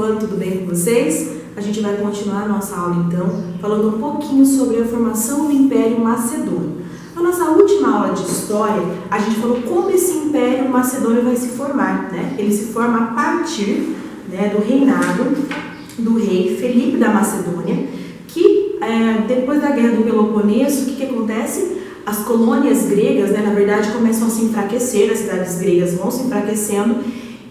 do ano, tudo bem com vocês? A gente vai continuar a nossa aula então, falando um pouquinho sobre a formação do Império Macedônio. Na nossa última aula de história, a gente falou como esse Império Macedônio vai se formar, né? Ele se forma a partir, do reinado do rei Felipe da Macedônia, que depois da Guerra do Peloponeso, o que acontece? As colônias gregas, na verdade, começam a se enfraquecer, as cidades gregas vão se enfraquecendo,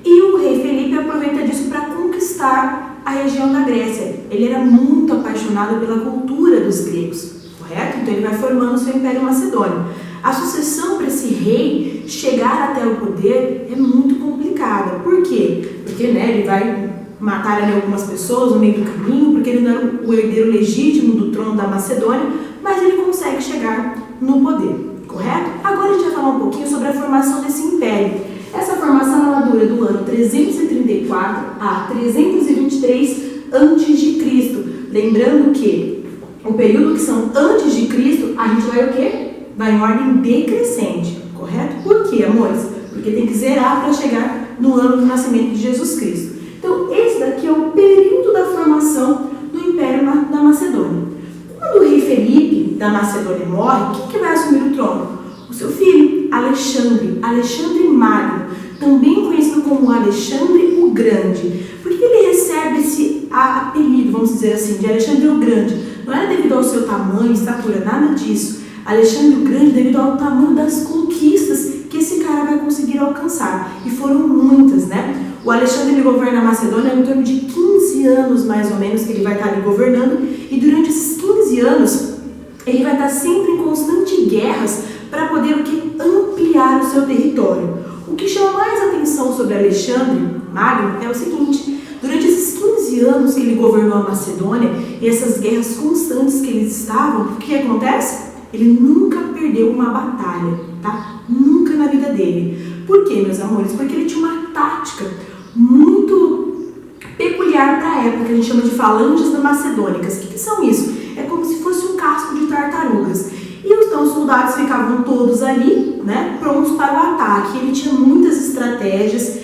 e o rei Felipe aproveita disso para conquistar a região da Grécia. Ele era muito apaixonado pela cultura dos gregos, correto? Então ele vai formando o seu Império Macedônio. A sucessão para esse rei chegar até o poder é muito complicada. Por quê? Porque ele vai matar ali algumas pessoas no meio do caminho, porque ele não era o herdeiro legítimo do trono da Macedônia, mas ele consegue chegar no poder, correto? Agora a gente vai falar um pouquinho sobre a formação desse império. Essa formação ela dura do ano 334 a 323 a.C. Lembrando que o período que são antes de Cristo, a gente vai o quê? Vai em ordem decrescente, correto? Por quê, amores? Porque tem que zerar para chegar no ano do nascimento de Jesus Cristo. Então, esse daqui é o período da formação do Império da Macedônia. Quando o rei Felipe da Macedônia morre, quem que vai assumir o trono? O seu filho, Alexandre Magno, também conhecido como Alexandre o Grande. Por que ele recebe esse apelido, vamos dizer assim, de Alexandre o Grande? Não era devido ao seu tamanho, estatura, nada disso. Alexandre o Grande devido ao tamanho das conquistas que esse cara vai conseguir alcançar. E foram muitas, né? O Alexandre ele governa a Macedônia em torno de 15 anos, mais ou menos, que ele vai estar ali governando. E durante esses 15 anos, ele vai estar sempre em constantes guerras para poder ampliar o seu território. O que chama mais atenção sobre Alexandre Magno é o seguinte: durante esses 15 anos que ele governou a Macedônia e essas guerras constantes que eles estavam, o que acontece? Ele nunca perdeu uma batalha, tá? Nunca na vida dele. Por quê, meus amores? Porque ele tinha uma tática muito peculiar para a época, que a gente chama de falanges macedônicas. O que são isso? É como se fosse um casco de tartarugas. E então os soldados ficavam todos ali, prontos para o ataque. Ele tinha muitas estratégias.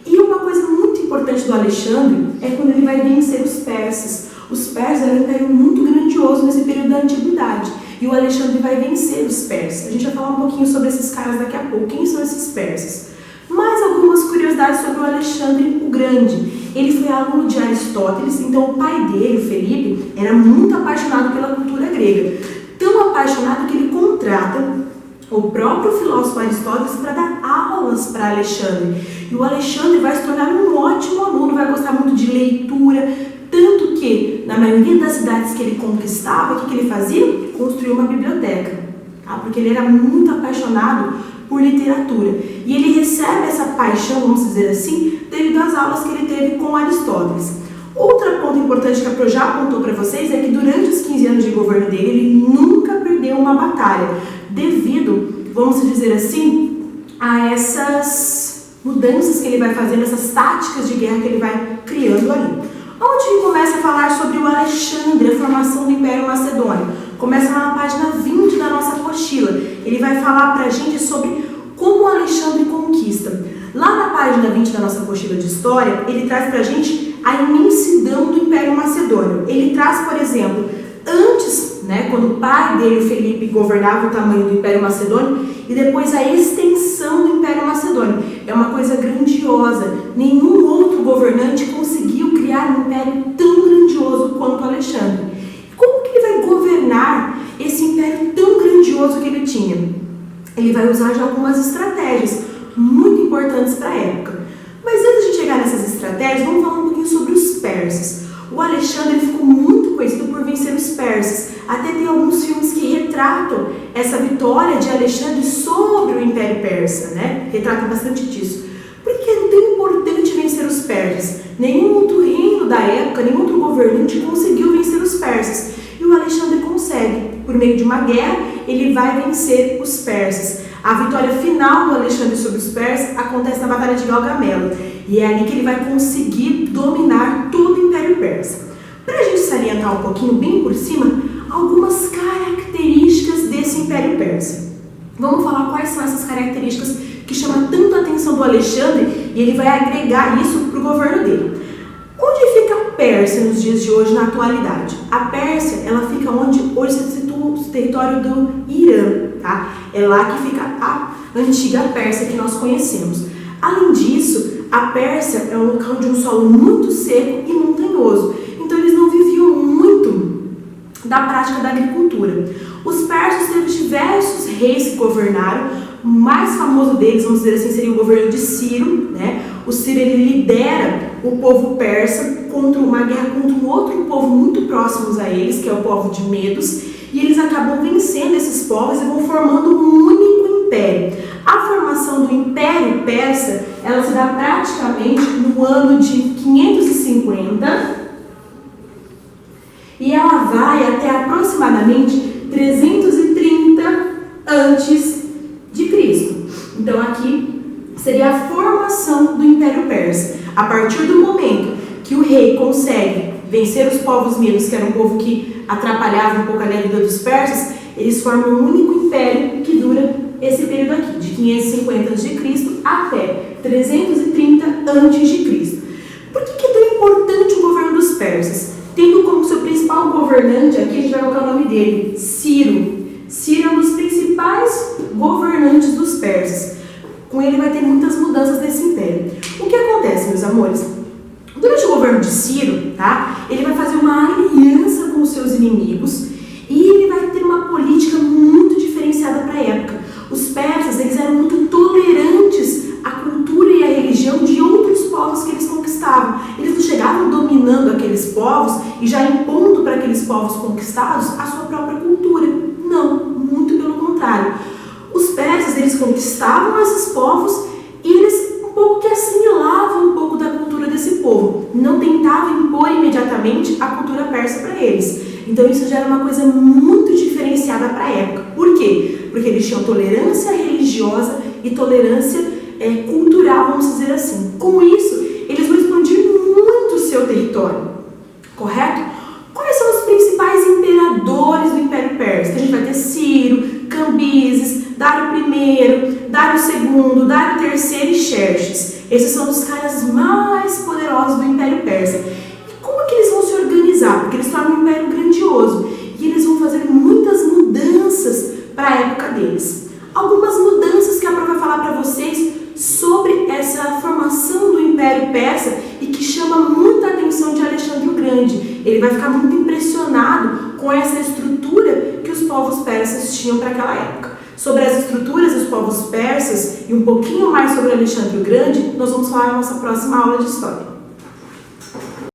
E uma coisa muito importante do Alexandre é quando ele vai vencer os persas. Os persas eram um império muito grandioso nesse período da antiguidade. E o Alexandre vai vencer os persas. A gente vai falar um pouquinho sobre esses caras daqui a pouco. Quem são esses persas? Mais algumas curiosidades sobre o Alexandre o Grande. Ele foi aluno de Aristóteles, então o pai dele, o Felipe, era muito apaixonado pela cultura grega. Tão apaixonado que ele contrata o próprio filósofo Aristóteles para dar aulas para Alexandre. E o Alexandre vai se tornar um ótimo aluno, vai gostar muito de leitura, tanto que, na maioria das cidades que ele conquistava, o que ele fazia? Construiu uma biblioteca, tá? Porque ele era muito apaixonado por literatura. E ele recebe essa paixão, vamos dizer assim, devido às aulas que ele teve com Aristóteles. Outro ponto importante que a Pro já apontou para vocês é que durante os 15 anos de governo dele, ele nunca perdeu uma batalha, devido, vamos dizer assim, a essas mudanças que ele vai fazendo, essas táticas de guerra que ele vai criando ali. Onde ele começa a falar sobre o Alexandre, a formação do Império Macedônio? Começa lá na página 20 da nossa apostila. Ele vai falar para a gente sobre como o Alexandre conquista. Lá na página 20 da nossa apostila de história, ele traz para a gente a imensidão do Império Macedônio. Ele traz, por exemplo, antes, quando o pai dele, o Felipe, governava o tamanho do Império Macedônio, e depois a extensão do Império Macedônio. É uma coisa grandiosa. Nenhum outro governante conseguiu criar um império tão grandioso quanto o Alexandre. Como que ele vai governar esse império tão grandioso que ele tinha? Ele vai usar de algumas estratégias muito importantes para a época. Mas antes de chegar nessas estratégias, vamos falar um pouquinho sobre os persas. O Alexandre ficou muito conhecido por vencer os persas. Até tem alguns filmes que retratam essa vitória de Alexandre sobre o Império Persa, Retrata bastante disso. Por que é tão importante vencer os persas? Nenhum outro reino da época, nenhum outro governante conseguiu vencer os persas. E o Alexandre consegue. Por meio de uma guerra, ele vai vencer os persas. A vitória final do Alexandre sobre os persas acontece na Batalha de Gaugamela. E é ali que ele vai conseguir dominar todo o Império Persa. Para a gente salientar um pouquinho, bem por cima, algumas características desse Império Persa. Vamos falar quais são essas características que chamam tanto a atenção do Alexandre e ele vai agregar isso para o governo dele. Onde Pérsia nos dias de hoje, na atualidade? A Pérsia, ela fica onde hoje se situa o território do Irã, tá? É lá que fica a antiga Pérsia que nós conhecemos. Além disso, a Pérsia é um local de um solo muito seco e montanhoso, então eles não viviam muito da prática da agricultura. Os persas teve diversos reis que governaram. O mais famoso deles, vamos dizer assim, seria o governo de Ciro, né? O Ciro, ele lidera o povo persa contra uma guerra contra um outro povo muito próximo a eles, que é o povo de Medos, e eles acabam vencendo esses povos e vão formando um único império. A formação do Império Persa, ela se dá praticamente no ano de 550 e ela vai até aproximadamente 330 antes de Cristo. Então aqui seria a formação do Império Persa. A partir do momento que o rei consegue vencer os povos medos, que era um povo que atrapalhava um pouco a vida dos persas, eles formam um único império que dura esse período aqui, de 550 a.C. até 330 a.C. Por que é tão importante o governo dos persas? Tendo como seu principal governante, aqui a gente vai colocar o nome dele, Ciro. Ciro é um dos principais governantes dos persas. Com ele vai ter muitas mudanças nesse império. O que acontece, meus amores? Durante o governo de Ciro, tá? Ele vai fazer uma aliança com os seus inimigos e ele vai ter uma política muito diferenciada para a época. Os persas, eles eram muito tolerantes à cultura e à religião de outros povos que eles conquistavam. Eles não chegavam dominando aqueles povos e já impondo para aqueles povos conquistados a sua própria cultura. Não, muito pelo contrário. Os persas, eles conquistavam esses povos e eles um pouco que assimilavam um pouco da cultura desse povo. Não tentavam impor imediatamente a cultura persa para eles. Então isso já era uma coisa muito diferenciada para a época. Por quê? Porque eles tinham tolerância religiosa e tolerância cultural, vamos dizer assim. Com isso, eles vão expandir muito o seu território. Correto? Quais são os principais imperadores do Império Persa? A gente vai ter Ciro, Cambises, Dário I, Dário II, Dário III e Xerxes. Esses são os caras mais poderosos do Império Persa. E como é que eles vão se organizar? Porque eles formam um império grandioso e eles vão fazer muitas mudanças para a época deles. Algumas mudanças que a Pró vai falar para vocês sobre essa formação do Império Persa e que chama muita atenção de Alexandre o Grande. Ele vai ficar muito impressionado com essa estrutura que os povos persas tinham para aquela época. Sobre as estruturas dos povos persas e um pouquinho mais sobre Alexandre o Grande, nós vamos falar na nossa próxima aula de história.